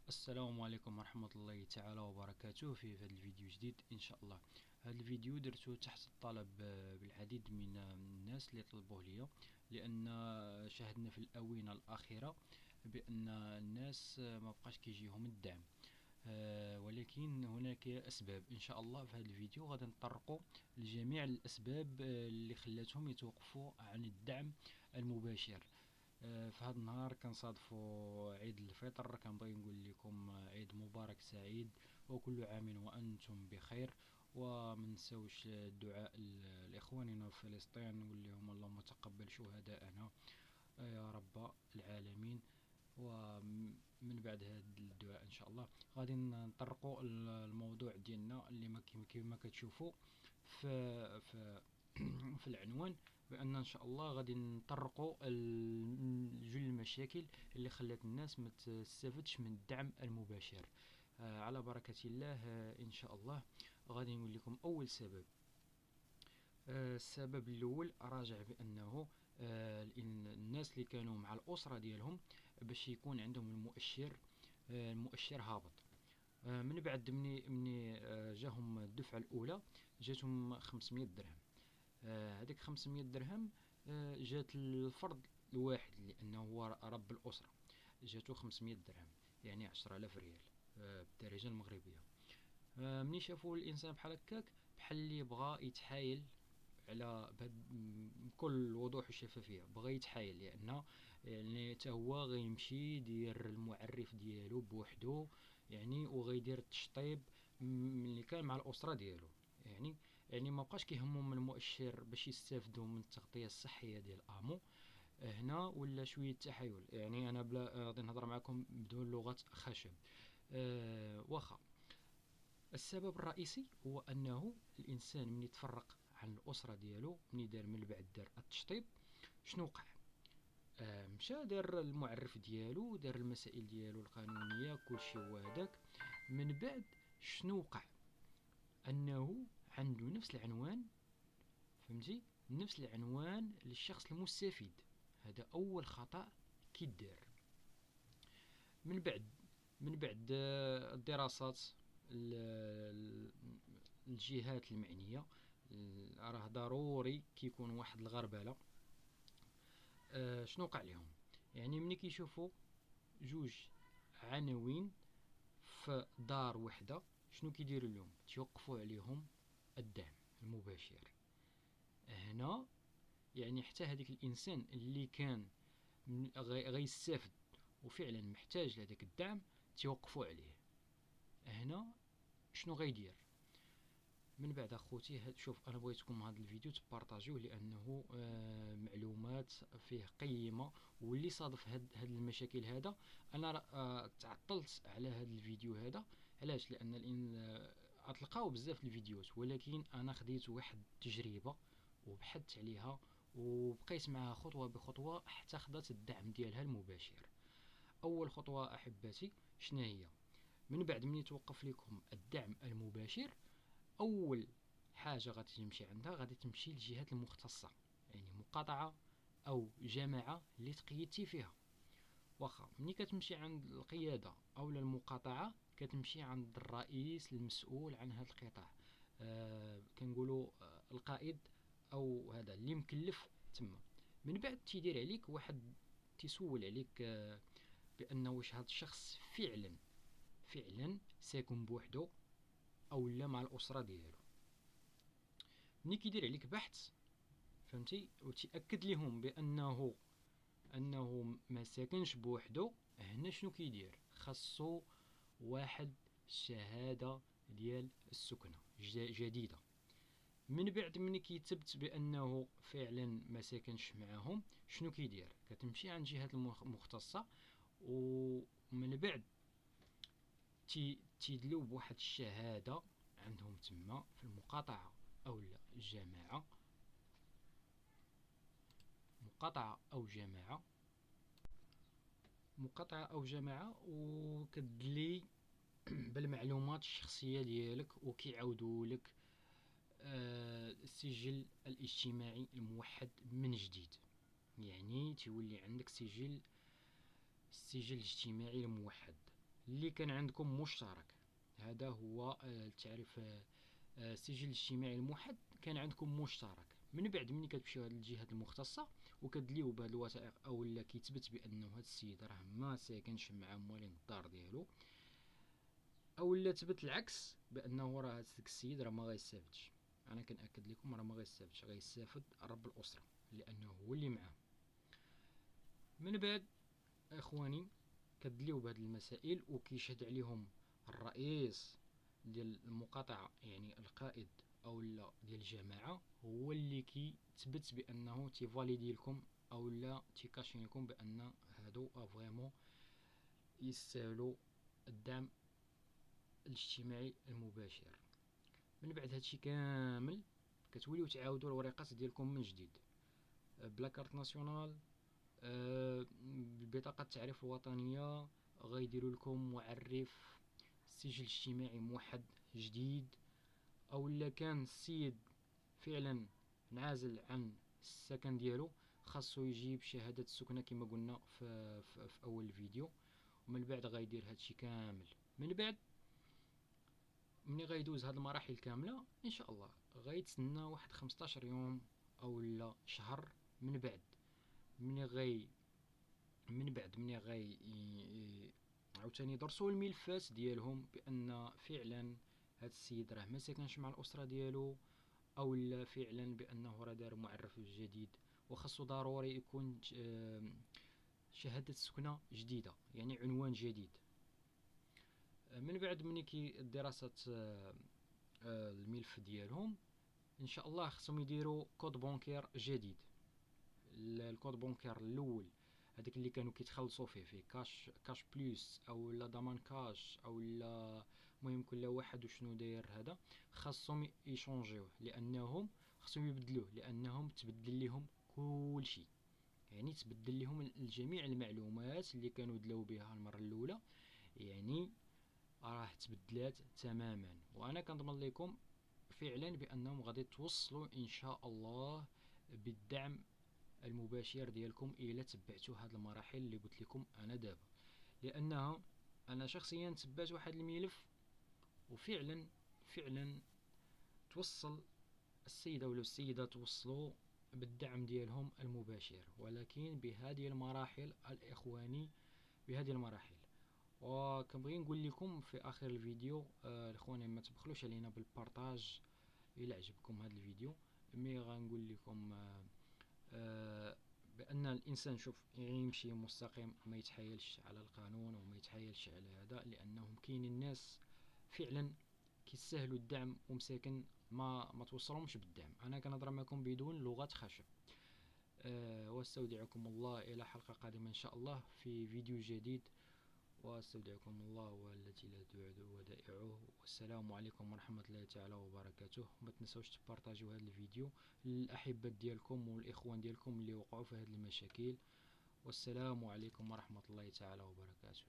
السلام عليكم ورحمة الله تعالى وبركاته. في هذا الفيديو جديد إن شاء الله. هذا الفيديو درته تحت الطلب بالعديد من الناس اللي طلبوه لي، لأن شاهدنا في الآونة الأخيرة بأن الناس ما بقاش كيجيهم الدعم، ولكن هناك أسباب. إن شاء الله في هذا الفيديو غادي نطرقوا لجميع الأسباب اللي خلاتهم يتوقفوا عن الدعم المباشر. في هذا النهار كنصادفوا عيد الفطر، كنبغي نقول لكم عيد مبارك سعيد وكل عام وأنتم بخير. وما نساوش الدعاء لإخواننا في فلسطين، نقول لهم اللهم تقبل شهداءنا يا رب العالمين. ومن بعد هذا الدعاء ان شاء الله غادي نطرقوا الموضوع ديالنا اللي كما كتشوفوا في في العنوان، بان ان شاء الله غادي نطرقوا جل المشاكل اللي خلات الناس ما تستافدش من الدعم المباشر. على بركة الله. ان شاء الله غادي نقول لكم اول سبب. السبب الاول راجع بانه الناس اللي كانوا مع الاسره ديالهم باش يكون عندهم المؤشر هابط. من بعد مني جاهم الدفعه الاولى جاتهم 500 درهم. هذيك 500 درهم جات الفرد الواحد لانه هو رب الاسره، جاتو 500 درهم يعني 10000 ريال بالدارجه المغربيه. مني شافوا الانسان بحال هكاك، بحال اللي بغى يتحايل على بكل وضوح والشفافيه، بغى يتحايل لان يعني حتى هو غيمشي يدير المعرف ديالو بوحدو، يعني وغيدير التشطيب اللي كان مع الاسره ديالو. يعني ما بقاش كيهمهم من المؤشر باش يستافدوا من التغطيه الصحيه ديال امو. هنا ولا شويه تحايل، يعني انا بلا غادي نهضر معكم بدون لغه خشب. واخا السبب الرئيسي هو انه الانسان من يتفرق عن الاسره ديالو، من دار من بعد دار التشطيب، شنو وقع؟ مشى دار المعرف ديالو، دار المسائل ديالو القانونيه، كلشي هو هذاك. من بعد شنو وقع؟ انه عنده نفس العنوان، فهمتي؟ نفس العنوان للشخص المستفيد. هذا اول خطا كيدار. من بعد الدراسات، الجهات المعنيه راه ضروري كيكون واحد الغربله. شنو وقع لهم؟ يعني ملي كيشوفوا جوج عناوين في دار وحده، شنو كيديروا لهم؟ تيوقفوا عليهم الدعم المباشر. هنا يعني حتى هذيك الانسان اللي كان غيستافد وفعلا محتاج لهذاك الدعم تيوقفوا عليه. هنا شنو غيدير؟ من بعد اخوتي شوف، انا بغيتكم هذا الفيديو تبارطاجيوه لانه معلومات فيه قيمه. واللي صادف هاد المشاكل هذا، انا تعطلت على هذا الفيديو هذا. علاش؟ لان غتلقاو بزاف الفيديوهات، ولكن انا خديت واحد التجربه وبحثت عليها وبقيت معها خطوه بخطوه حتى خدات الدعم ديالها المباشر. اول خطوه احبتي شنو هي؟ من بعد من يتوقف لكم الدعم المباشر، اول حاجه غادي تمشي عندها، غادي تمشي للجهات المختصه، يعني مقاطعه او جماعه اللي تقيدتي فيها. واخا ملي كتمشي عند القياده او المقاطعه كتمشي عند الرئيس المسؤول عن هذا القطاع. كنقولوا القائد او هذا اللي مكلف تما. من بعد تيدير عليك واحد، تيسول عليك بانه واش هذا الشخص فعلا ساكن بوحدو او لا مع الاسره ديالو. ملي كيدير عليك بحث، فهمتي، وتاكد لهم بانه ما ساكنش بوحدو، هنا شنو كيدير؟ خاصو واحد شهاده ديال السكنه جديده. من بعد ملي كيتبت بانه فعلا ما ساكنش معاهم، شنو كيدير؟ كتمشي عند الجهات المختصه، ومن بعد تيدلو بواحد الشهاده عندهم تما في المقاطعه او الجماعه، مقاطعه او جماعه وكدلي بالمعلومات الشخصيه ديالك، وكيعاودوا لك السجل الاجتماعي الموحد من جديد. يعني تولي عندك السجل الاجتماعي الموحد. اللي كان عندكم مشترك. هذا هو التعريف. السجل الاجتماعي الموحد كان عندكم مشترك. من بعد ملي كتمشيو هاد الجهات المختصة وكدليو بهاد الوثائق اولا كيتبت بانه هاد السيد راه ما ساكنش مع موالين الدار ديالو، اولا تبت العكس بانه راه هاد السيد راه ما غيستافدش، انا كنأكد لكم راه ما غيستافدش، غيستافد رب الاسره لانه هو اللي معاه. من بعد اخواني كدليو بهاد المسائل وكيشهد عليهم الرئيس ديال المقاطعه، يعني القائد او لا ديال الجماعه، هو اللي كيتثبت بانه تيفاليدي لكم او لا تيكاشين لكم بان هادو فريمون يستاهلوا الدعم الاجتماعي المباشر. من بعد هادشي كامل كتوليو تعاودوا الوريقات ديالكم من جديد، بلا كارت ناسيونال، بطاقة التعريف الوطنية، غيديروا لكم معرف سجل اجتماعي موحد جديد، او الا كان السيد فعلا انعزل عن السكن ديالو خاصو يجيب شهادة السكنة كما قلنا في اول الفيديو. ومن بعد غيدير هادشي كامل. من بعد ملي غيدوز هاد المراحل كاملة ان شاء الله غيتسنى واحد 15 يوم او لا شهر. من بعد ملي غي عاوتاني يدرسوا الملفات ديالهم بان فعلا هاد السيد راه ما ساكنش مع الاسره ديالو، او لا فعلا بانه راه دار معرف جديد، وخاصو ضروري يكون شهاده سكنه جديده يعني عنوان جديد. من بعد ملي دراسه الملف ديالهم ان شاء الله خصهم يديروا كود بونكير جديد. الكود بونكير الاول هذاك اللي كانوا كيتخلصوا فيه كاش بلوس او لا ضمان كاش او لا المهم كل واحد وشنو داير، هذا خاصهم يشونجيوه لانهم خاصهم يبدلوه لانهم تبدل لهم كل شيء، يعني تبدل لهم الجميع المعلومات اللي كانوا دلاو بها المره الاولى، يعني راه تبدلات تماما. وانا كنضمن لكم فعلا بانهم غادي توصلوا ان شاء الله بالدعم المباشر ديالكم الى تبعتوا هاد المراحل اللي قلت لكم انا دابا، لانها انا شخصيا تبعت واحد الملف وفعلا توصل السيدة ولا السيدة توصلوا بالدعم ديالهم المباشر، ولكن بهذه المراحل الاخواني، بهذه المراحل. وكنبغي نقول لكم في اخر الفيديو الاخواني ما تبخلوش علينا بالبارطاج الى عجبكم هذا الفيديو. مي غنقول لكم بان الانسان شوف يمشي مستقيم ما يتحايلش على القانون وما يتحايلش على هذا، لانهم كاينين ناس فعلا كيستاهلوا الدعم ومساكن ما توصلهمش بالدعم. انا كنهضر معكم بدون لغة خشب. واستودعكم الله الى حلقة قادمة ان شاء الله في فيديو جديد، واستودعكم الله والتي لا تودع ودائعه، والسلام عليكم ورحمة الله تعالى وبركاته. ما تنسوش تبارطاجيو هذا الفيديو للاحبة ديالكم والاخوان ديالكم اللي وقعوا في هذه المشاكل، والسلام عليكم ورحمة الله تعالى وبركاته.